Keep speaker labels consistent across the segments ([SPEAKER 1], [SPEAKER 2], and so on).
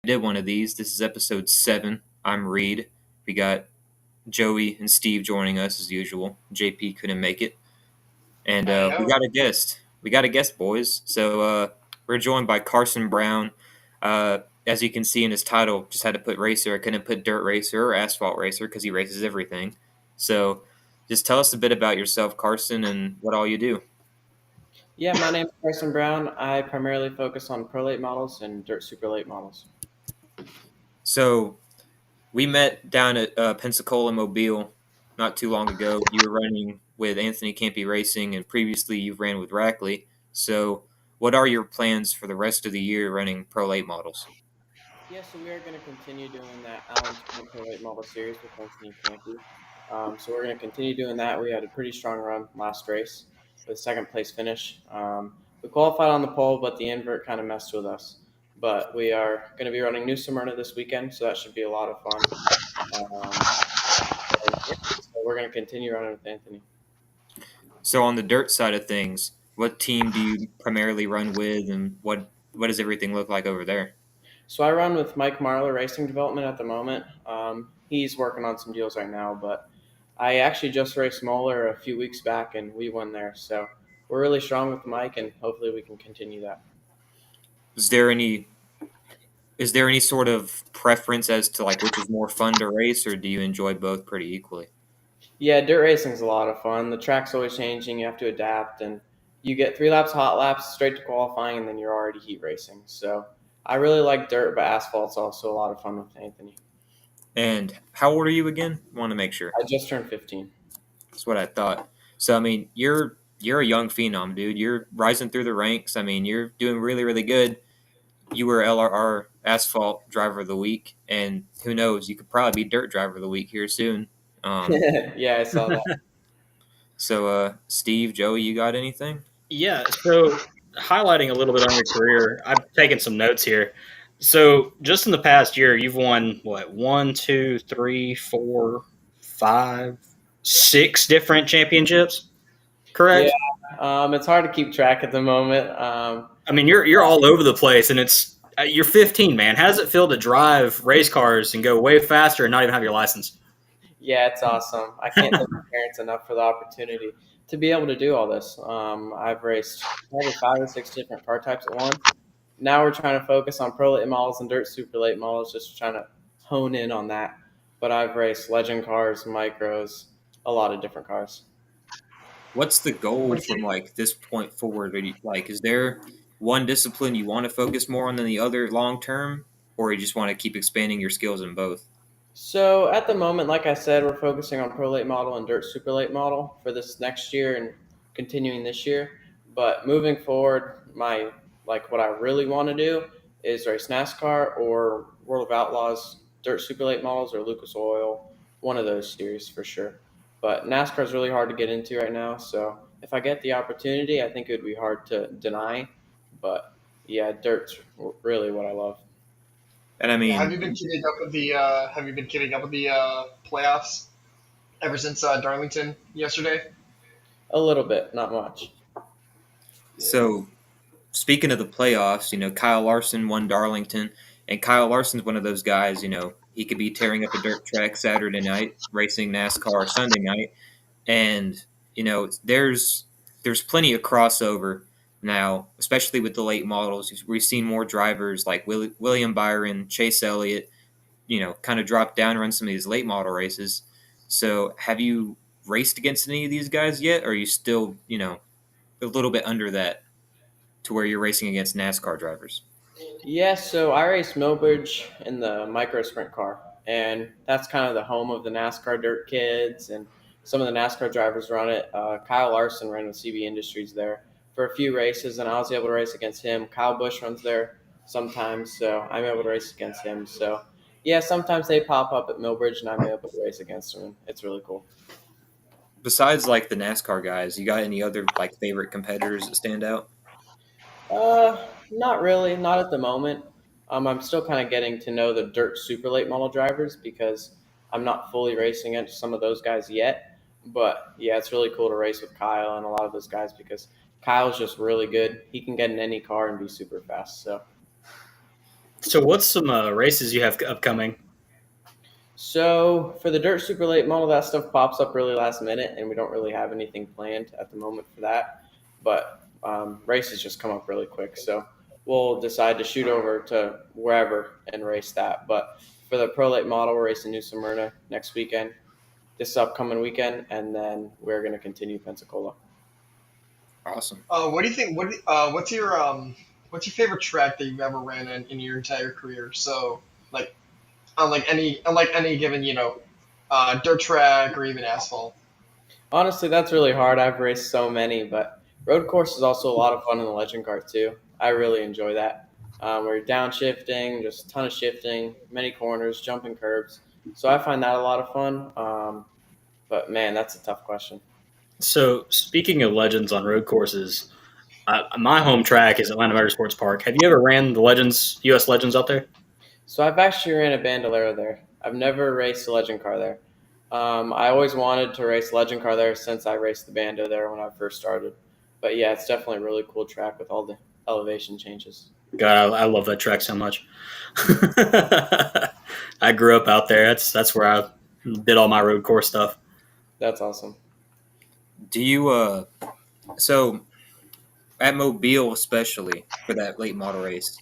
[SPEAKER 1] Did one of these. This is episode 7. I'm Reed. We got Joey and Steve joining us as usual. JP couldn't make it. And
[SPEAKER 2] Hey,
[SPEAKER 1] we got a guest. We got a guest, boys. We're joined by Carson Brown. As you can see in his title, just had to put racer. I couldn't put dirt racer or asphalt racer because he races everything. So just tell us a bit about yourself, Carson, and what all you do.
[SPEAKER 3] Yeah, my name is Carson Brown. I primarily focus on pro late models and dirt super late models.
[SPEAKER 1] So we met down at Pensacola Mobile not too long ago. You were running with Anthony Campy Racing, and previously you ran with Rackley. So, what are your plans for the rest of the year running Pro Late models?
[SPEAKER 3] Yeah, so we are going to continue doing that Allen Sprint pro late model series with Anthony Campy. So we're going to continue doing that. We had a pretty strong run last race with second place finish. We qualified on the pole, but the invert kind of messed with us. But we are going to be running New Smyrna this weekend, so that should be a lot of fun. So we're going to continue running with Anthony.
[SPEAKER 1] So, on the dirt side of things, what team do you primarily run with, and what does everything look like over there?
[SPEAKER 3] So I run with Mike Marler Racing Development at the moment. He's working on some deals right now, but I actually just raced Moeller a few weeks back and we won there. So we're really strong with Mike, and hopefully we can continue that.
[SPEAKER 1] Is there any sort of preference as to like which is more fun to race, or do you enjoy both pretty equally?
[SPEAKER 3] Yeah, dirt racing's a lot of fun. The track's always changing. You have to adapt, and you get 3 laps, hot laps, straight to qualifying, and then you're already heat racing. So I really like dirt, but asphalt's also a lot of fun with Anthony.
[SPEAKER 1] And how old are you again? Want to make sure.
[SPEAKER 3] I just turned 15.
[SPEAKER 1] That's what I thought. So I mean, you're a young phenom, dude. You're rising through the ranks. I mean, you're doing really, really good. You were LRR Asphalt Driver of the Week, and who knows, you could probably be Dirt Driver of the Week here soon.
[SPEAKER 3] Yeah, I saw that.
[SPEAKER 1] Steve, Joey, you got anything?
[SPEAKER 2] Yeah, so highlighting a little bit on your career, I've taken some notes here. So just in the past year, you've won what, one, two, three, four, five, six different championships,
[SPEAKER 3] Yeah,
[SPEAKER 2] correct?
[SPEAKER 3] it's hard to keep track at the moment.
[SPEAKER 2] I mean, you're all over the place, and you're 15, man. How does it feel to drive race cars and go way faster and not even have your license?
[SPEAKER 3] Yeah, it's awesome. I can't thank my parents enough for the opportunity to be able to do all this. I've raced probably 5 or 6 different car types at once. Now we're trying to focus on pro late models and dirt super late models, just trying to hone in on that. But I've raced legend cars, micros, a lot of different cars.
[SPEAKER 1] What's the goal from like this point forward? Like, is there one discipline you want to focus more on than the other long term, or you just want to keep expanding your skills in both?
[SPEAKER 3] So at the moment, like I said, we're focusing on pro late model and dirt super late model for this next year and continuing this year. But moving forward, what I really want to do is race NASCAR or World of Outlaws dirt super late models or Lucas Oil, one of those series for sure. But NASCAR is really hard to get into right now, so if I get the opportunity, I think it would be hard to deny. But yeah, dirt's really what I love.
[SPEAKER 1] And I
[SPEAKER 4] Yeah,
[SPEAKER 1] mean,
[SPEAKER 4] have you been keeping up with the playoffs ever since Darlington yesterday?
[SPEAKER 3] A little bit, not much.
[SPEAKER 1] so speaking of the playoffs, Kyle Larson won Darlington, and Kyle Larson's one of those guys, he could be tearing up a dirt track Saturday night, racing NASCAR Sunday night, and there's plenty of crossover now, especially with the late models. We've seen more drivers like William Byron, Chase Elliott, kind of drop down and run some of these late model races. So, have you raced against any of these guys yet, or are you still, a little bit under that to where you're racing against NASCAR drivers?
[SPEAKER 3] Yeah, so I raced Millbridge in the micro sprint car, and that's kind of the home of the NASCAR dirt kids, and some of the NASCAR drivers run it. Kyle Larson ran with CB Industries there for a few races, and I was able to race against him. Kyle Busch runs there sometimes, so I'm able to race against him. So yeah, sometimes they pop up at Millbridge, and I'm able to race against them. It's really cool.
[SPEAKER 1] Besides like the NASCAR guys, you got any other like favorite competitors that stand out?
[SPEAKER 3] Not really, not at the moment. I'm still kind of getting to know the dirt super late model drivers because I'm not fully racing against some of those guys yet. But yeah, it's really cool to race with Kyle and a lot of those guys because Kyle's just really good. He can get in any car and be super fast. So
[SPEAKER 2] So, what's some races you have upcoming?
[SPEAKER 3] So for the dirt super late model, that stuff pops up really last minute, and we don't really have anything planned at the moment for that. But races just come up really quick, so we'll decide to shoot over to wherever and race that. But for the pro late model, we're racing New Smyrna next weekend, this upcoming weekend, and then we're going to continue Pensacola.
[SPEAKER 1] Awesome.
[SPEAKER 4] What do you think? What's your favorite track that you've ever ran in your entire career? So like unlike any given dirt track or even asphalt.
[SPEAKER 3] Honestly, that's really hard. I've raced so many, but road course is also a lot of fun in the legend car too. I really enjoy that. Where you're downshifting, just a ton of shifting, many corners, jumping curbs. So I find that a lot of fun. But man, that's a tough question.
[SPEAKER 2] So, speaking of legends on road courses, my home track is Atlanta Motorsports Park. Have you ever ran the Legends, U.S. Legends out there?
[SPEAKER 3] So I've actually ran a Bandolero there. I've never raced a legend car there. I always wanted to race legend car there since I raced the Bando there when I first started. But yeah, it's definitely a really cool track with all the elevation changes.
[SPEAKER 2] God, I love that track so much. I grew up out there. That's where I did all my road course stuff.
[SPEAKER 3] That's awesome.
[SPEAKER 1] Do you so at Mobile, especially for that late model race,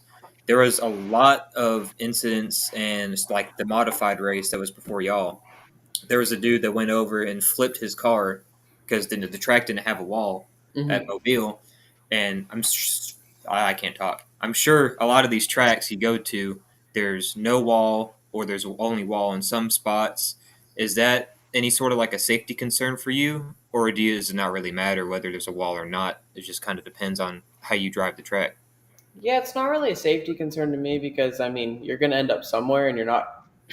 [SPEAKER 1] there was a lot of incidents, and it's like the modified race that was before y'all. There was a dude that went over and flipped his car because the track didn't have a wall at
[SPEAKER 3] Hmm.
[SPEAKER 1] Mobile, and I can't talk. I'm sure a lot of these tracks you go to, there's no wall or there's only wall in some spots. Is that any sort of like a safety concern for you, or does it not really matter whether there's a wall or not? It just kind of depends on how you drive the track.
[SPEAKER 3] Yeah, it's not really a safety concern to me because I mean you're going to end up somewhere and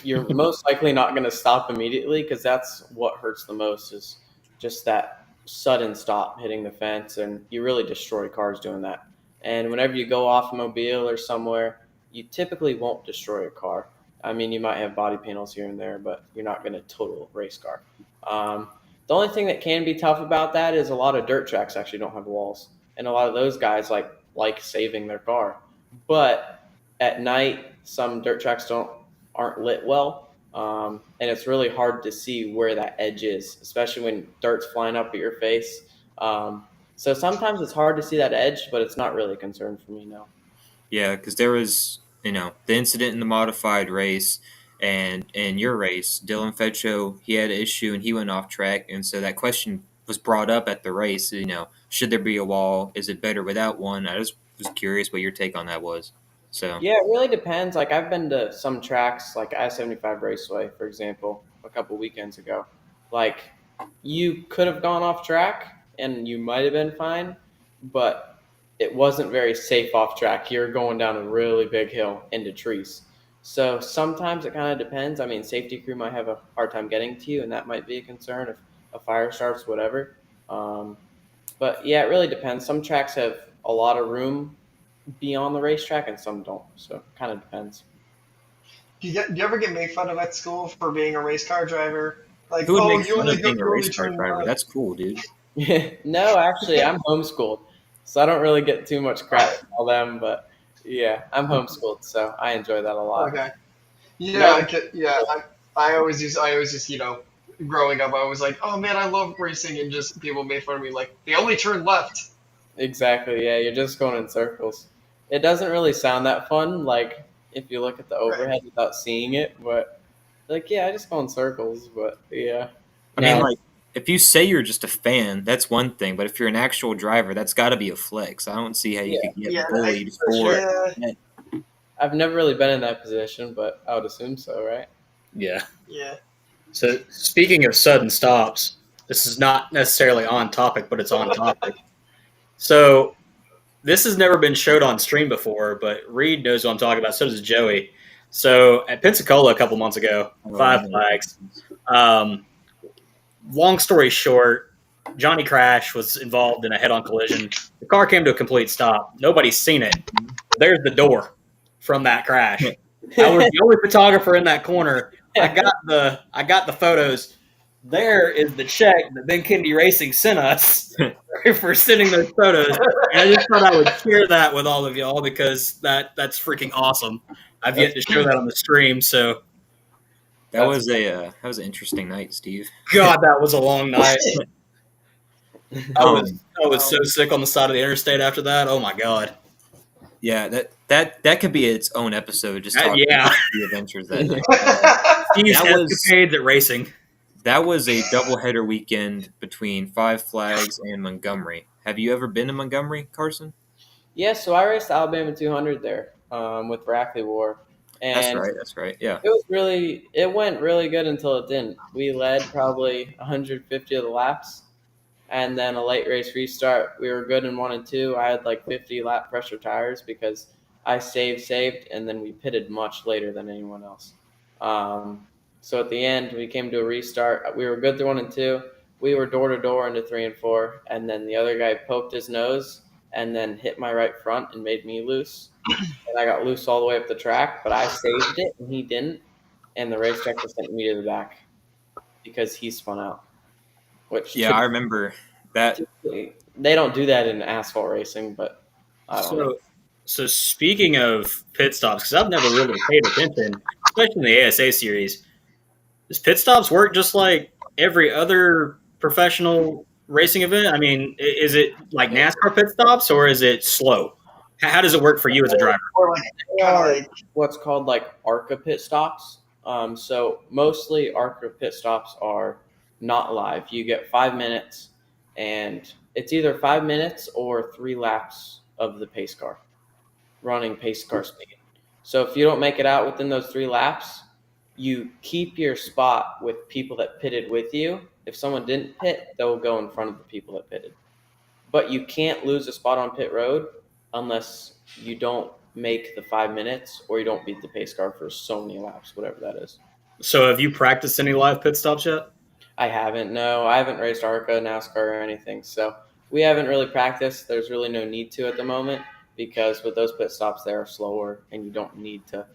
[SPEAKER 3] you're most likely not going to stop immediately because that's what hurts the most is just that sudden stop hitting the fence and you really destroy cars doing that. And whenever you go off a Mobile or somewhere, you typically won't destroy a car. I mean, you might have body panels here and there, but you're not going to total a race car. The only thing that can be tough about that is a lot of dirt tracks actually don't have walls, and a lot of those guys like saving their car. But at night, some dirt tracks aren't lit well, and it's really hard to see where that edge is, especially when dirt's flying up at your face. So sometimes it's hard to see that edge, but it's not really a concern for me now.
[SPEAKER 1] Yeah, because there was, the incident in the modified race, and in your race, Dylan Fetcho, he had an issue and he went off track, and so that question was brought up at the race. Should there be a wall? Is it better without one? I just was curious what your take on that was. So
[SPEAKER 3] Yeah, it really depends. Like I've been to some tracks, like I-75 Raceway, for example, a couple weekends ago. Like you could have gone off track and you might have been fine, but it wasn't very safe off track. You're going down a really big hill into trees. So sometimes it kind of depends. I mean, safety crew might have a hard time getting to you, and that might be a concern if a fire starts, whatever. Um, but yeah, it really depends. Some tracks have a lot of room beyond the racetrack, and some don't. So it kind of depends.
[SPEAKER 4] Do you ever get made fun of at school for being a race car driver? Like,
[SPEAKER 1] who would
[SPEAKER 4] oh,
[SPEAKER 1] make fun of being a
[SPEAKER 4] you
[SPEAKER 1] race
[SPEAKER 4] only
[SPEAKER 1] car
[SPEAKER 4] turn
[SPEAKER 1] driver?
[SPEAKER 4] left.
[SPEAKER 1] That's cool, dude.
[SPEAKER 3] No, actually, I'm homeschooled, so I don't really get too much crap from all them. But yeah, I'm homeschooled, so I enjoy that a lot.
[SPEAKER 4] Okay. Yeah,
[SPEAKER 3] No,
[SPEAKER 4] yeah. I always just growing up, I was like, oh man, I love racing, and just people made fun of me like they only turn left.
[SPEAKER 3] exactly. Yeah, you're just going in circles. It doesn't really sound that fun, like if you look at the
[SPEAKER 4] Right.
[SPEAKER 3] overhead without seeing it. But like, yeah, I just go in circles. But yeah,
[SPEAKER 1] I mean,
[SPEAKER 3] no,
[SPEAKER 1] like, if you say you're just a fan, that's one thing, but if you're an actual driver, that's got to be a flex. I don't see how you
[SPEAKER 3] yeah,
[SPEAKER 1] could get
[SPEAKER 4] Yeah, I,
[SPEAKER 1] bullied
[SPEAKER 3] for
[SPEAKER 1] for
[SPEAKER 3] sure.
[SPEAKER 4] yeah,
[SPEAKER 1] it.
[SPEAKER 3] I've never really been in that position, but I would assume so, right?
[SPEAKER 2] Yeah.
[SPEAKER 4] yeah.
[SPEAKER 2] So, speaking of sudden stops, this is not necessarily on topic, but it's on topic. So, this has never been showed on stream before, but Reed knows what I'm talking about. So does Joey. So, at Pensacola a couple months ago,
[SPEAKER 1] Oh, I
[SPEAKER 2] Five
[SPEAKER 1] know.
[SPEAKER 2] Flags. Um, Long story short, Johnny Crash was involved in a head-on collision. The car came to a complete stop. Nobody's seen it. There's the door from that crash. I was the only photographer in that corner. I got the photos. There is the check that Ben Kennedy Racing sent us for sending those photos. And I just thought I would share that with all of y'all because that's freaking awesome. I've yet to show that on the stream. So,
[SPEAKER 1] That was an interesting night, Steve.
[SPEAKER 2] God, that was a long night. I was
[SPEAKER 1] Um,
[SPEAKER 2] so sick on the side of the interstate after that. Oh my God.
[SPEAKER 1] yeah, that could be its own episode. Just talking
[SPEAKER 2] Yeah.
[SPEAKER 1] about the adventures that night.
[SPEAKER 2] Steve's
[SPEAKER 1] That was-
[SPEAKER 2] escapades at racing.
[SPEAKER 1] That was a doubleheader weekend between Five Flags and Montgomery. Have you ever been to Montgomery, Carson?
[SPEAKER 3] Yeah, so I raced the Alabama 200 there with Brackley War,
[SPEAKER 1] That's
[SPEAKER 3] and
[SPEAKER 1] right. That's right. Yeah.
[SPEAKER 3] it went really good until it didn't. We led probably 150 of the laps, and then a late race restart. We were good in 1 and 2. I had like 50 lap pressure tires because I saved, and then we pitted much later than anyone else. So at the end, we came to a restart. We were good through 1 and 2. We were door to door into 3 and 4, and then the other guy poked his nose and then hit my right front and made me loose. And I got loose all the way up the track, but I saved it and he didn't. And the race director sent me to the back because he spun out. Which
[SPEAKER 1] Yeah, I remember that.
[SPEAKER 3] they don't do that in asphalt racing, but I don't know.
[SPEAKER 2] So speaking of pit stops, because I've never really paid attention, especially in the ASA series, does pit stops work just like every other professional racing event? I mean, is it like NASCAR pit stops or is it slow? How does it work for you as a driver?
[SPEAKER 4] Or like
[SPEAKER 3] They
[SPEAKER 4] kind of
[SPEAKER 3] are
[SPEAKER 4] like
[SPEAKER 3] what's called like ARCA pit stops. So mostly ARCA pit stops are not live. You get 5 minutes, and it's either 5 minutes or 3 laps of the pace car, running pace car speed. So if you don't make it out within those 3 laps, you keep your spot with people that pitted with you. If someone didn't pit, they'll go in front of the people that pitted. But you can't lose a spot on pit road unless you don't make the 5 minutes or you don't beat the pace car for so many laps, whatever that is.
[SPEAKER 2] So have you practiced any live pit stops yet?
[SPEAKER 3] I haven't. No, I haven't raced ARCA, NASCAR, or anything. So we haven't really practiced. There's really no need to at the moment because with those pit stops, they are slower and you don't need to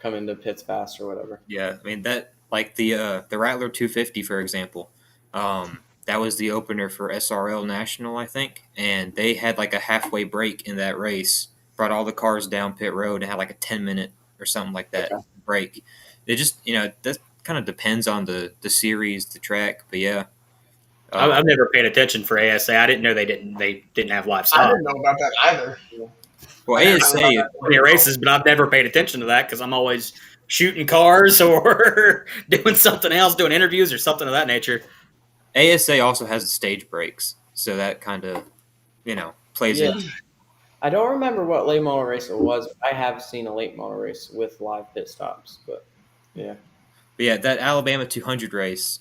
[SPEAKER 3] come into pits fast or whatever.
[SPEAKER 1] Yeah, I mean that like the Rattler 250, for example. That was the opener for SRL National, I think, and they had like a halfway break in that race. Brought all the cars down pit road and had like a 10-minute or something like that break. It just that kind of depends on the series, the track, but yeah.
[SPEAKER 2] I've never paid attention for ASA. I didn't know they didn't have live
[SPEAKER 4] I
[SPEAKER 2] stops.
[SPEAKER 4] didn't know about that either.
[SPEAKER 1] Well, ASA,
[SPEAKER 2] Plenty of races, but I've never paid attention to that because I'm always shooting cars or doing something else, doing interviews or something of that nature.
[SPEAKER 1] ASA also has the stage breaks, so that kind of plays
[SPEAKER 3] Yeah.
[SPEAKER 1] in.
[SPEAKER 3] I don't remember what late model race it was, but I have seen a late model race with live pit stops. But yeah.
[SPEAKER 1] But yeah, that Alabama 200 race,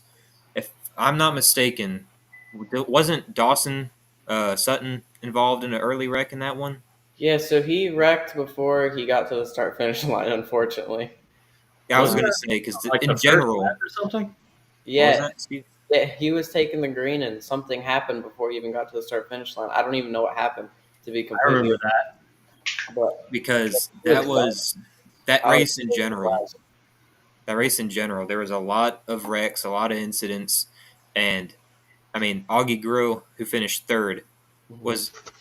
[SPEAKER 1] if I'm not mistaken, wasn't Dawson Sutton involved in an early wreck in that one?
[SPEAKER 3] Yeah, so he wrecked before he got to the start finish line, unfortunately.
[SPEAKER 1] Yeah, I was
[SPEAKER 2] Wasn't
[SPEAKER 1] going to say because
[SPEAKER 2] Like the
[SPEAKER 1] in
[SPEAKER 2] first
[SPEAKER 1] general,
[SPEAKER 2] lap or something.
[SPEAKER 1] what was
[SPEAKER 3] Yeah,
[SPEAKER 1] that, Steve?
[SPEAKER 3] yeah, he was taking the green and something happened before he even got to the start finish line. I don't even know what happened, to be
[SPEAKER 2] I
[SPEAKER 3] completely
[SPEAKER 2] remember that.
[SPEAKER 3] but
[SPEAKER 1] Because
[SPEAKER 3] Yeah.
[SPEAKER 1] that
[SPEAKER 3] I was
[SPEAKER 1] race in general. That race in general, there was a lot of wrecks, a lot of incidents, and I mean Augie Grill, who finished third,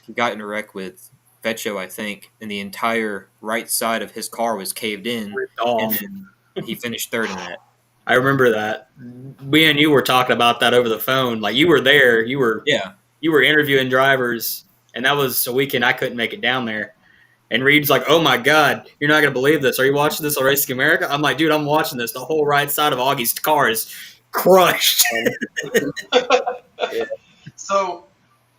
[SPEAKER 1] he got in a wreck with Vecchio, I think, and the entire right side of his car was caved in,
[SPEAKER 2] Ripped
[SPEAKER 1] and
[SPEAKER 2] off.
[SPEAKER 1] then he finished third in that.
[SPEAKER 2] I remember that. We and you were talking about that over the phone. Like you were there. You were interviewing drivers, and that was a weekend I couldn't make it down there. And Reed's like, "Oh my God, you're not gonna believe this. Are you watching this on Racing America?" I'm like, "Dude, I'm watching this. The whole right side of Augie's car is crushed."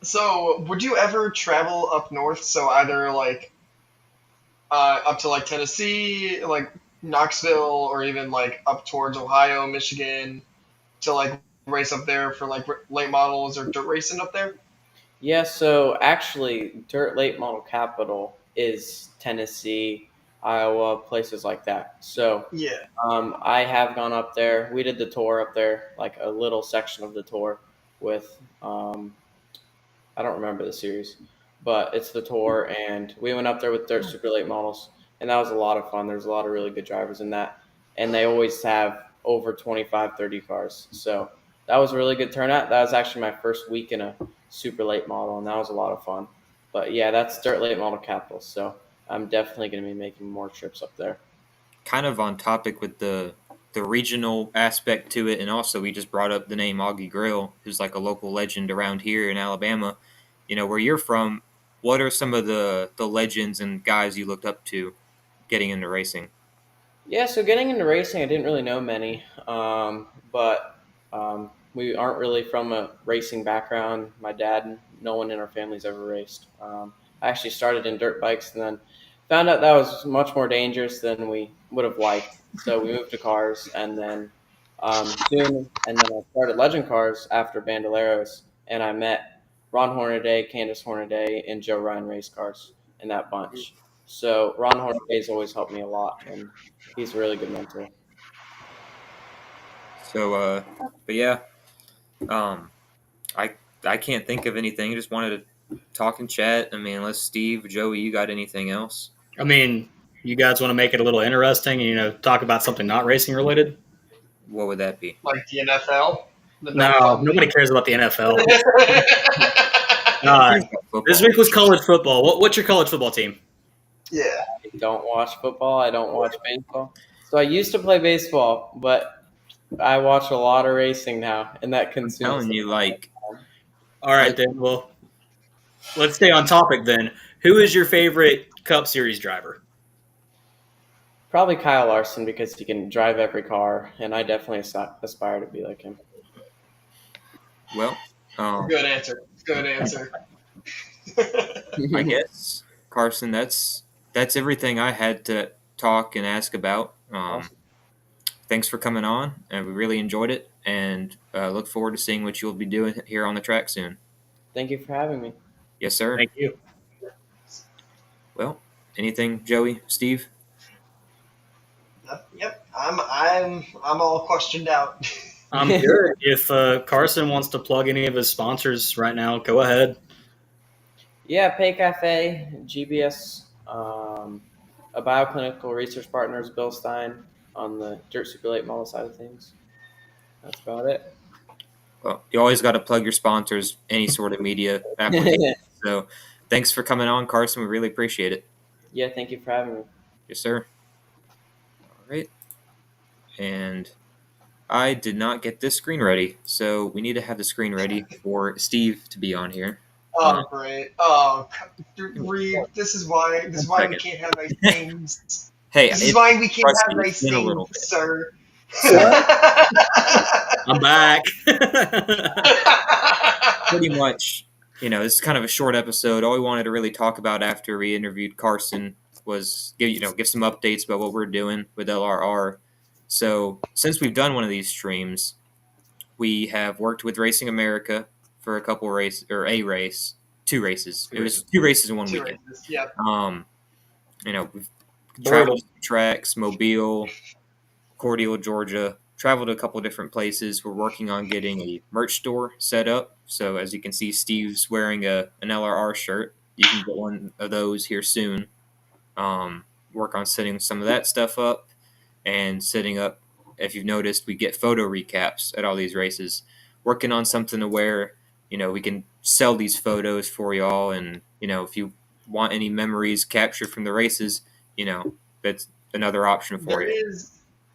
[SPEAKER 4] So would you ever travel up north? So either like up to like Tennessee, like Knoxville, or even like up towards Ohio, Michigan, to like race up there for like late models or dirt racing up there?
[SPEAKER 3] Yeah, so actually, Dirt Late Model Capital is Tennessee, Iowa, places like that. So
[SPEAKER 4] Yeah.
[SPEAKER 3] I have gone up there. We did the tour up there, like a little section of the tour with, I don't remember the series, but it's the tour. And we went up there with Dirt Super Late Models, and that was a lot of fun. There's a lot of really good drivers in that. And they always have over 25, 30 cars. So that was a really good turnout. That was actually my first week in a super late model, and that was a lot of fun. But yeah, that's Dirt Late Model Capital. So I'm definitely going to be making more trips up there.
[SPEAKER 1] Kind of on topic with the regional aspect to it, and also we just brought up the name Augie Grill, who's like a local legend around here in Alabama. Where you're from, what are some of the legends and guys you looked up to getting into racing?
[SPEAKER 3] Yeah, so getting into racing, I didn't really know many, but we aren't really from a racing background. My dad, no one in our family's ever raced. I actually started in dirt bikes and then found out that was much more dangerous than we would have liked. So we moved to cars, and then and then I started Legend Cars after Bandoleros, and I met Ron Hornaday, Candace Hornaday, and Joe Ryan Race Cars in that bunch. So Ron Hornaday's always helped me a lot, and he's a really good mentor.
[SPEAKER 1] So, but yeah, um, I I can't think of anything. Just wanted to talk and chat. I mean, unless Steve, Joey, you got anything else?
[SPEAKER 2] I mean, you guys want to make it a little interesting and talk about something not racing related?
[SPEAKER 1] What would that be?
[SPEAKER 4] Like the NFL, the no
[SPEAKER 2] No,
[SPEAKER 4] fun
[SPEAKER 2] nobody
[SPEAKER 4] league.
[SPEAKER 2] cares about the NFL. Uh,
[SPEAKER 1] Football.
[SPEAKER 2] this week was college football. What's your college football team?
[SPEAKER 4] Yeah.
[SPEAKER 3] I don't watch football. I don't watch baseball. So I used to play baseball, but I watch a lot of racing now, and that
[SPEAKER 1] I'm
[SPEAKER 3] consumes.
[SPEAKER 1] telling you, like,
[SPEAKER 2] All right, then. Well, let's stay on topic then. Who is your favorite Cup Series driver?
[SPEAKER 3] Probably Kyle Larson because he can drive every car, and I definitely aspire to be like him.
[SPEAKER 1] well,
[SPEAKER 4] Good answer. Good answer.
[SPEAKER 1] I guess Carson, that's everything I had to talk and ask about.
[SPEAKER 3] Awesome.
[SPEAKER 1] Thanks for coming on, and we really enjoyed it, and look forward to seeing what you'll be doing here on the track soon.
[SPEAKER 3] Thank you for having me.
[SPEAKER 1] Yes, sir.
[SPEAKER 2] Thank you.
[SPEAKER 1] Well, anything, Joey, Steve?
[SPEAKER 4] Yep. I'm all questioned out.
[SPEAKER 2] I'm good. If Carson wants to plug any of his sponsors right now, go ahead.
[SPEAKER 3] Yeah, Pay Cafe, GBS, a bioclinical research partners, Bill Stein on the Dirt Super Late model side of things. That's about it.
[SPEAKER 1] Well, you always got to plug your sponsors, any sort of media application. So, thanks for coming on, Carson. We really appreciate it.
[SPEAKER 3] Yeah, thank you for having me.
[SPEAKER 1] Yes, sir. All right. And I did not get this screen ready, so we need to have the screen ready for Steve to be on here.
[SPEAKER 4] Oh, great. Oh, Reeve, this is why we
[SPEAKER 1] Second.
[SPEAKER 4] can't have nice things.
[SPEAKER 1] Hey,
[SPEAKER 4] This is why we can't have
[SPEAKER 1] Carson,
[SPEAKER 4] nice
[SPEAKER 1] in a little
[SPEAKER 4] things,
[SPEAKER 1] bit.
[SPEAKER 4] sir.
[SPEAKER 2] I'm back.
[SPEAKER 1] Pretty much, this is kind of a short episode. All we wanted to really talk about after we interviewed Carson was give some updates about what we're doing with LRR. So since we've done one of these streams, we have worked with Racing America for a couple race or a race, two races. It was 2 races in one
[SPEAKER 4] Two
[SPEAKER 1] weekend.
[SPEAKER 4] races, yep.
[SPEAKER 1] We've traveled to tracks, Mobile, Cordele, Georgia. Traveled to a couple different places. We're working on getting a merch store set up. So as you can see, Steve's wearing an LRR shirt. You can get one of those here soon. Work on setting some of that stuff up and setting up. If you've noticed, we get photo recaps at all these races. Working on something to where we can sell these photos for y'all, and if you want any memories captured from the races, that's another option for you.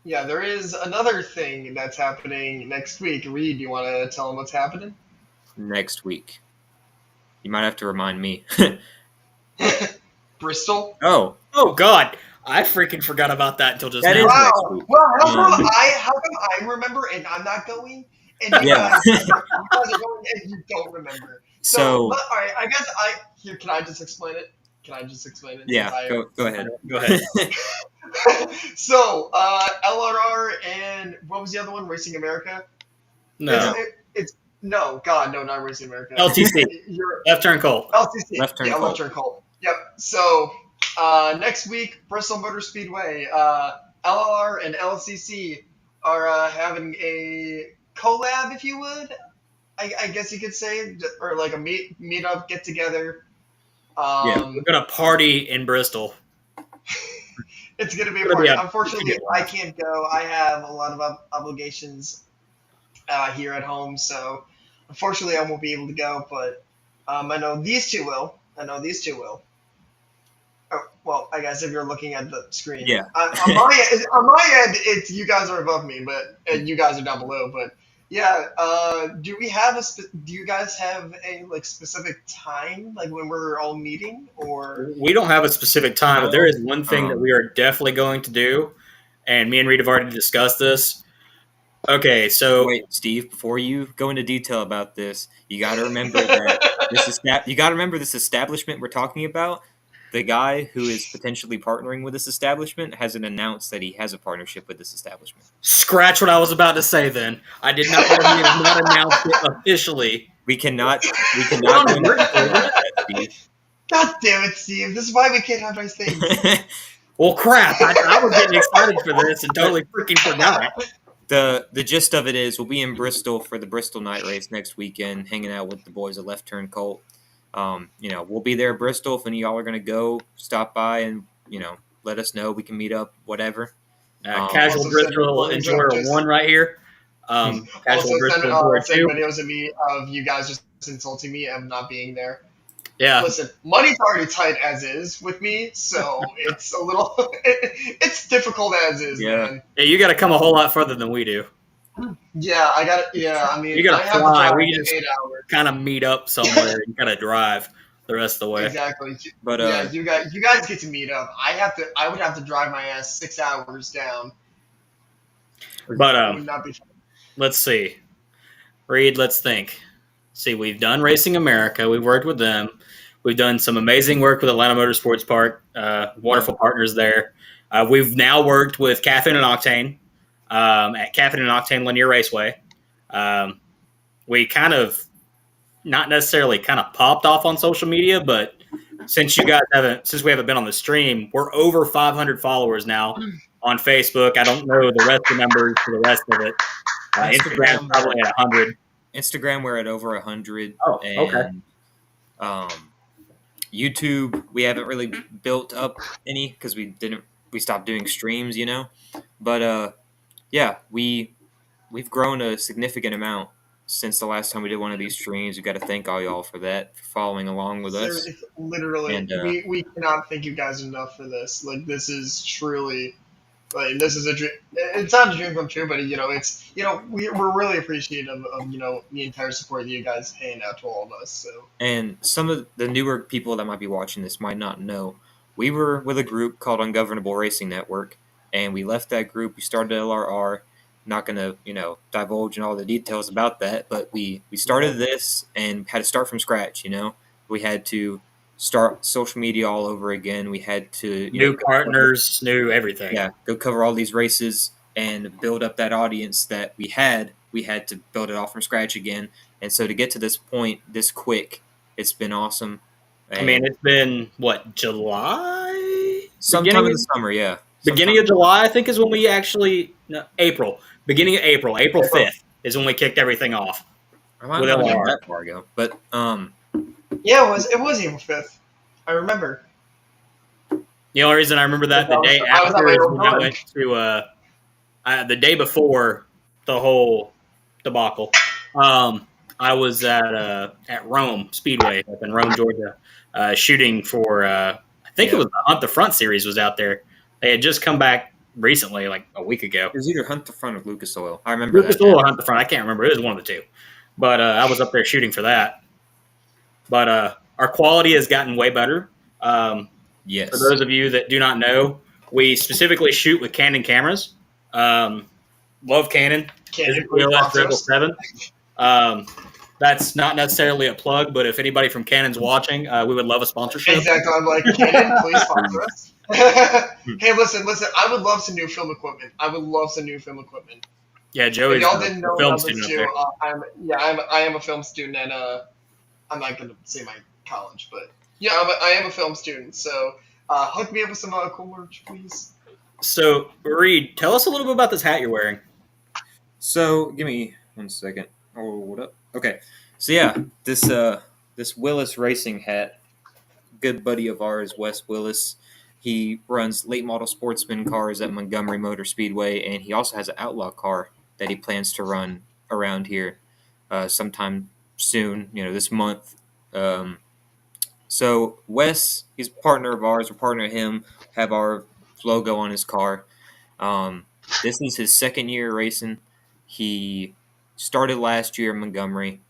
[SPEAKER 4] There is another thing that's happening next week. Reed, do you want to tell them what's happening?
[SPEAKER 1] Next week. You might have to remind me.
[SPEAKER 4] Bristol?
[SPEAKER 1] Oh,
[SPEAKER 2] God. I freaking forgot about that until just
[SPEAKER 1] that
[SPEAKER 2] now.
[SPEAKER 1] is
[SPEAKER 4] Wow.
[SPEAKER 1] next week.
[SPEAKER 4] Well, how come I remember and I'm not going? And you
[SPEAKER 1] Yeah.
[SPEAKER 4] guys are going and you don't remember.
[SPEAKER 1] So,
[SPEAKER 4] all right, I guess can I just explain it?
[SPEAKER 1] yeah, go ahead.
[SPEAKER 2] Go ahead.
[SPEAKER 4] So, LRR and what was the other one? Racing America?
[SPEAKER 2] No.
[SPEAKER 4] No, God, no, not Racing America.
[SPEAKER 2] LTC. Left Turn Colt.
[SPEAKER 4] LTC.
[SPEAKER 1] Left Turn Colt.
[SPEAKER 4] Left Turn Colt. Yep. So, next week, Bristol Motor Speedway, LLR and LCC are having a collab, if you would. I guess you could say, or like a meet up, get together.
[SPEAKER 2] We're gonna party in Bristol.
[SPEAKER 4] It's gonna be a party. Unfortunately, I can't go. I have a lot of obligations here at home, so unfortunately, I won't be able to go. But I know these two will. Oh, well, I guess if you're looking at the screen,
[SPEAKER 1] Yeah.
[SPEAKER 4] on my end, it's you guys are above me, but and you guys are down below. But yeah, do you guys have a like specific time, like when we're all meeting, or
[SPEAKER 2] We don't have a specific time, but there
[SPEAKER 1] No.
[SPEAKER 2] is one thing that we are definitely going to do, and me and Reed have already discussed this. Okay, so
[SPEAKER 1] Wait, Steve, before you go into detail about this, you got to remember that you got to remember this establishment we're talking about. The guy who is potentially partnering with this establishment hasn't announced that he has a partnership with this establishment.
[SPEAKER 2] scratch what I was about to say. Then I did not. He has not announced it officially.
[SPEAKER 1] We cannot
[SPEAKER 2] We're on
[SPEAKER 1] go
[SPEAKER 2] the
[SPEAKER 1] into
[SPEAKER 2] verge,
[SPEAKER 1] detail
[SPEAKER 2] isn't it?
[SPEAKER 1] about that, Steve.
[SPEAKER 4] God damn it, Steve! This is why we can't have nice things.
[SPEAKER 2] Well, crap! I was getting excited for this and totally freaking forgot.
[SPEAKER 1] The gist of it is we'll be in Bristol for the Bristol night race next weekend, hanging out with the boys at Left Turn Cult. We'll be there at Bristol. If any of y'all are gonna go, stop by and let us know. We can meet up, whatever.
[SPEAKER 2] Casual
[SPEAKER 4] Also, send
[SPEAKER 2] Bristol
[SPEAKER 4] recordings of
[SPEAKER 2] enjoyer
[SPEAKER 4] just
[SPEAKER 2] 1 right here. Casual Bristol enjoyer
[SPEAKER 4] send
[SPEAKER 2] 2.
[SPEAKER 4] videos of me of you guys just insulting me and not being there.
[SPEAKER 2] Yeah,
[SPEAKER 4] Listen, money's already tight as is with me, so it's a little it's difficult as is,
[SPEAKER 1] Yeah.
[SPEAKER 4] man.
[SPEAKER 2] yeah, you got to come a whole lot further than we do.
[SPEAKER 4] Yeah, I got it. Yeah, I mean,
[SPEAKER 2] You got
[SPEAKER 4] I
[SPEAKER 2] to
[SPEAKER 4] have to
[SPEAKER 2] fly.
[SPEAKER 4] drive
[SPEAKER 2] We just
[SPEAKER 4] 8 hours.
[SPEAKER 2] kind of meet up somewhere and kind of drive the rest of the way.
[SPEAKER 4] Exactly.
[SPEAKER 1] But
[SPEAKER 4] Yeah, you guys get to meet up. I would have to drive my ass 6 hours down.
[SPEAKER 2] But
[SPEAKER 4] It would not be fun.
[SPEAKER 2] let's see. Reed, let's think. See, we've done Racing America. We've worked with them. We've done some amazing work with Atlanta Motorsports Park. Wonderful partners there. We've now worked with Caffeine and Octane at Caffeine and Octane Linear Raceway. We kind of, not necessarily kind of popped off on social media, but since we haven't been on the stream, we're over 500 followers now on Facebook. I don't know the rest of the numbers for the rest of it. Instagram's probably at 100.
[SPEAKER 1] Instagram, we're at over 100.
[SPEAKER 2] Oh, okay.
[SPEAKER 1] And YouTube, we haven't really built up any because we stopped doing streams, But yeah, we've grown a significant amount since the last time we did one of these streams. We got to thank all y'all for that, for following along with us.
[SPEAKER 4] Literally,
[SPEAKER 1] And
[SPEAKER 4] we cannot thank you guys enough for this. Like, this is truly, like, this is a dream. It's not a dream come true, but it's we're really appreciative of the entire support that you guys hand out to all of us. So,
[SPEAKER 1] and some of the newer people that might be watching this might not know, we were with a group called Ungovernable Racing Network, and we left that group. We started LRR. Not going to divulge in all the details about that, but we started this and had to start from scratch. We had to start social media all over again. We had to
[SPEAKER 2] New partners, new everything.
[SPEAKER 1] Yeah, go cover all these races and build up that audience that we had. We had to build it all from scratch again, and so to get to this point this quick, it's been awesome.
[SPEAKER 2] I mean, it's been what, July?
[SPEAKER 1] Sometime in the summer, yeah.
[SPEAKER 2] Beginning of July, I think, is when we actually April. Beginning of April 5th is when we kicked everything off.
[SPEAKER 1] I might not have been that far ago, but
[SPEAKER 4] yeah, it was April 5th. I remember.
[SPEAKER 2] The only reason I remember that the day after is when I went to the day before the whole debacle. I was at Rome Speedway up in Rome, Georgia, shooting for I think it was the Hunt the Front series was out there. They had just come back recently, like a week ago.
[SPEAKER 1] It was either Hunt the Front or Lucas Oil. I remember
[SPEAKER 2] Lucas Oil or Hunt the Front. I can't remember. It was one of the two. But I was up there shooting for that. But our quality has gotten way better.
[SPEAKER 1] Yes.
[SPEAKER 2] For those of you that do not know, we specifically shoot with Canon cameras. Love Canon.
[SPEAKER 4] Canon
[SPEAKER 2] Rebel 7. That's not necessarily a plug, but if anybody from Canon's watching, we would love a sponsorship.
[SPEAKER 4] Exactly. I'm like, Canon, please sponsor us. Hey, listen. I would love some new film equipment.
[SPEAKER 2] Yeah, Joey's
[SPEAKER 4] y'all didn't know
[SPEAKER 2] a film
[SPEAKER 4] about
[SPEAKER 2] student
[SPEAKER 4] this
[SPEAKER 2] up
[SPEAKER 4] too.
[SPEAKER 2] there.
[SPEAKER 4] I am a film student, and I'm not going to say my college, but yeah, I am a film student. So hook me up with some cool merch, please.
[SPEAKER 2] So, Reed, tell us a little bit about this hat you're wearing.
[SPEAKER 1] So, give me 1 second. Oh, what up? Okay. So yeah, this Willis Racing hat, good buddy of ours, Wes Willis. He runs late model sportsman cars at Montgomery Motor Speedway, and he also has an outlaw car that he plans to run around here sometime soon. This month. So Wes, he's a partner of ours. We're partner with him. Have our logo on his car. Um, this is his second year racing. He started last year in Montgomery,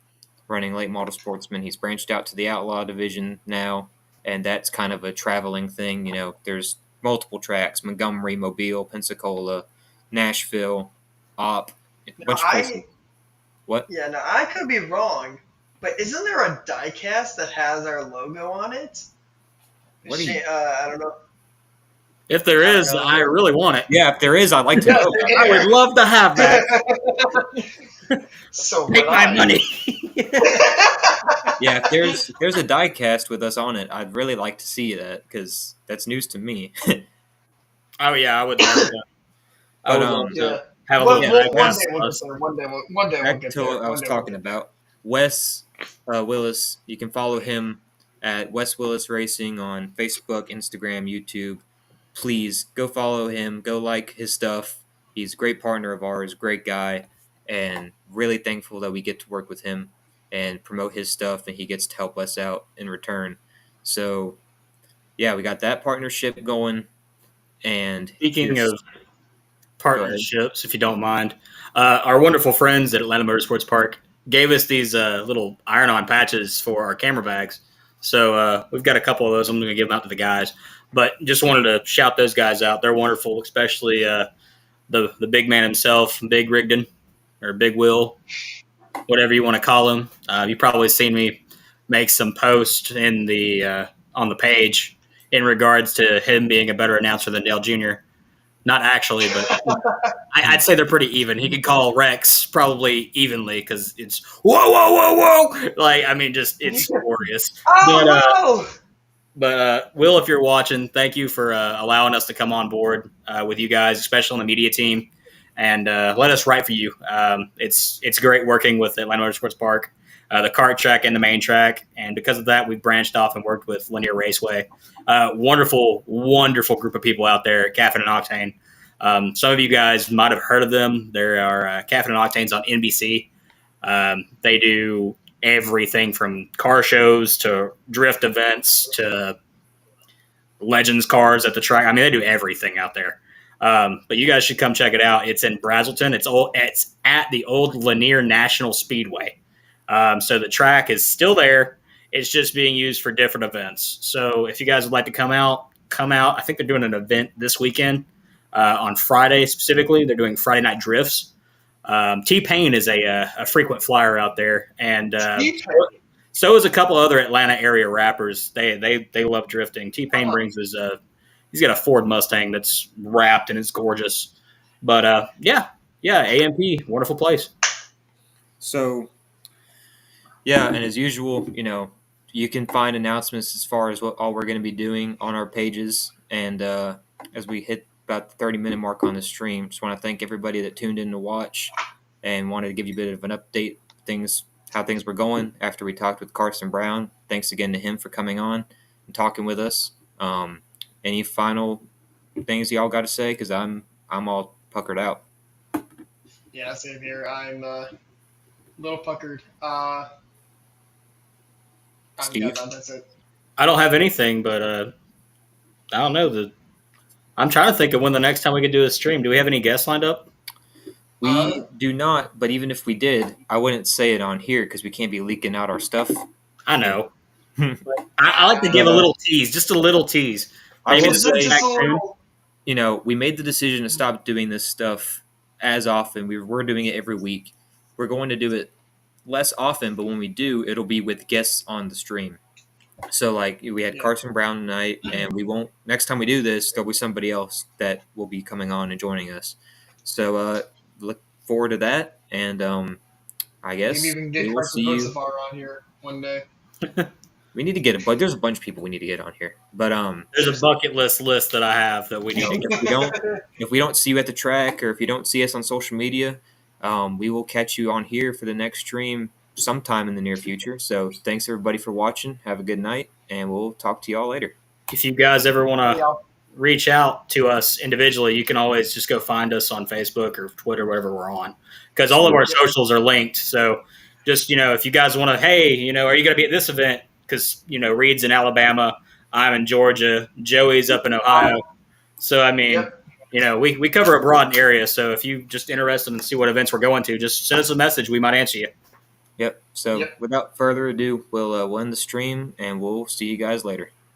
[SPEAKER 1] running late model sportsman. He's branched out to the outlaw division now, and that's kind of a traveling thing. There's multiple tracks: Montgomery, Mobile, Pensacola, Nashville, Op, a
[SPEAKER 4] Now
[SPEAKER 1] bunch of places. What?
[SPEAKER 4] yeah, now I could be wrong, but isn't there a diecast that has our logo on it?
[SPEAKER 1] What do you?
[SPEAKER 4] I don't know.
[SPEAKER 2] If there
[SPEAKER 4] I don't
[SPEAKER 2] is,
[SPEAKER 4] know.
[SPEAKER 2] I really want it.
[SPEAKER 1] Yeah, if there is, I'd like to know.
[SPEAKER 2] I would love to have that.
[SPEAKER 4] So
[SPEAKER 2] Take
[SPEAKER 4] would
[SPEAKER 2] my
[SPEAKER 4] I.
[SPEAKER 2] money.
[SPEAKER 1] Yeah, if there's a diecast with us on it, I'd really like to see that because that's news to me.
[SPEAKER 2] Oh yeah, I would love that. I
[SPEAKER 1] But
[SPEAKER 2] would love
[SPEAKER 4] Yeah.
[SPEAKER 2] to have a
[SPEAKER 4] One,
[SPEAKER 2] little
[SPEAKER 1] yeah,
[SPEAKER 4] one
[SPEAKER 2] diecast
[SPEAKER 4] day
[SPEAKER 2] of
[SPEAKER 4] we'll get
[SPEAKER 2] us.
[SPEAKER 4] there. One day we'll
[SPEAKER 1] back
[SPEAKER 4] get
[SPEAKER 1] to
[SPEAKER 4] there.
[SPEAKER 1] what I
[SPEAKER 4] One
[SPEAKER 1] was
[SPEAKER 4] day we'll
[SPEAKER 1] talking
[SPEAKER 4] get there.
[SPEAKER 1] about. Wes Willis, you can follow him at Wes Willis Racing on Facebook, Instagram, YouTube. Please go follow him. Go like his stuff. He's a great partner of ours, great guy, and really thankful that we get to work with him and promote his stuff, and he gets to help us out in return. So, yeah, we got that partnership going. And
[SPEAKER 2] Speaking
[SPEAKER 1] here's
[SPEAKER 2] of partnerships, if you don't mind, our wonderful friends at Atlanta Motorsports Park gave us these little iron-on patches for our camera bags. So we've got a couple of those. I'm going to give them out to the guys. But just wanted to shout those guys out. They're wonderful, especially the big man himself, Big Rigdon, or Big Will, whatever you want to call him. You've probably seen me make some posts in the on the page in regards to him being a better announcer than Dale Jr. Not actually, but I'd say they're pretty even. He could call Rex probably evenly because it's whoa, whoa, whoa, whoa. Like, I mean, just it's glorious.
[SPEAKER 4] Oh
[SPEAKER 2] But Will, if you're watching, thank you for allowing us to come on board with you guys, especially on the media team, and let us write for you. It's great working with Atlanta Motorsports Park, the kart track and the main track, and because of that, we've branched off and worked with Linear Raceway. Wonderful, wonderful group of people out there, Caffeine and Octane. Some of you guys might have heard of them. There are Caffeine and Octanes on NBC. They do everything from car shows to drift events to legends cars at the track. I mean, they do everything out there. But you guys should come check it out. It's in Brazelton. It's at the old Lanier National Speedway. So the track is still there. It's just being used for different events. So if you guys would like to come out, come out. I think they're doing an event this weekend on Friday specifically. They're doing Friday night drifts. T-Pain is a frequent flyer out there, and so is a couple other Atlanta area rappers. They love drifting. T-Pain brings his he's got a Ford Mustang that's wrapped and it's gorgeous. But yeah, AMP, wonderful place.
[SPEAKER 1] So, yeah, and as usual, you can find announcements as far as what all we're going to be doing on our pages. And as we hit about the 30-minute mark on the stream, just want to thank everybody that tuned in to watch and wanted to give you a bit of an update, how things were going after we talked with Carson Brown. Thanks again to him for coming on and talking with us. Any final things y'all got to say? Because I'm all puckered out.
[SPEAKER 4] Yeah, same here. I'm a little puckered.
[SPEAKER 1] Steve?
[SPEAKER 4] That's it.
[SPEAKER 2] I don't have anything, but I don't know. I'm trying to think of when the next time we could do a stream. Do we have any guests lined up?
[SPEAKER 1] We do not, but even if we did, I wouldn't say it on here because we can't be leaking out our stuff.
[SPEAKER 2] I know. I like to give a little tease, just a little tease.
[SPEAKER 1] I
[SPEAKER 2] Maybe
[SPEAKER 1] will
[SPEAKER 2] this
[SPEAKER 1] say,
[SPEAKER 2] is back soon.
[SPEAKER 1] we made the decision to stop doing this stuff as often. We're doing it every week. We're going to do it less often, but when we do, it'll be with guests on the stream. So, like, we had Carson Brown tonight, and we won't. Next time we do this, there'll be somebody else that will be coming on and joining us. So, look forward to that, and I guess
[SPEAKER 4] Maybe we can get
[SPEAKER 1] we will
[SPEAKER 4] Carson
[SPEAKER 1] see you.
[SPEAKER 4] Kosovar on here one day.
[SPEAKER 1] We need to get but there's a bunch of people we need to get on here. But
[SPEAKER 2] There's a bucket list that I have that we need to get.
[SPEAKER 1] if we don't see you at the track, or if you don't see us on social media, we will catch you on here for the next stream sometime in the near future. So thanks everybody for watching. Have a good night, and we'll talk to y'all later.
[SPEAKER 2] If you guys ever want to reach out to us individually, you can always just go find us on Facebook or Twitter, wherever we're on, because all of our socials are linked. So just, if you guys want to, hey, are you going to be at this event? because Reed's in Alabama, I'm in Georgia, Joey's up in Ohio. So I mean,
[SPEAKER 4] Yep.
[SPEAKER 2] we cover a broad area. So if you just interested in see what events we're going to, just send us a message. We might answer you.
[SPEAKER 1] Yep. So
[SPEAKER 4] Yep.
[SPEAKER 1] without further ado, we'll end the stream and we'll see you guys later.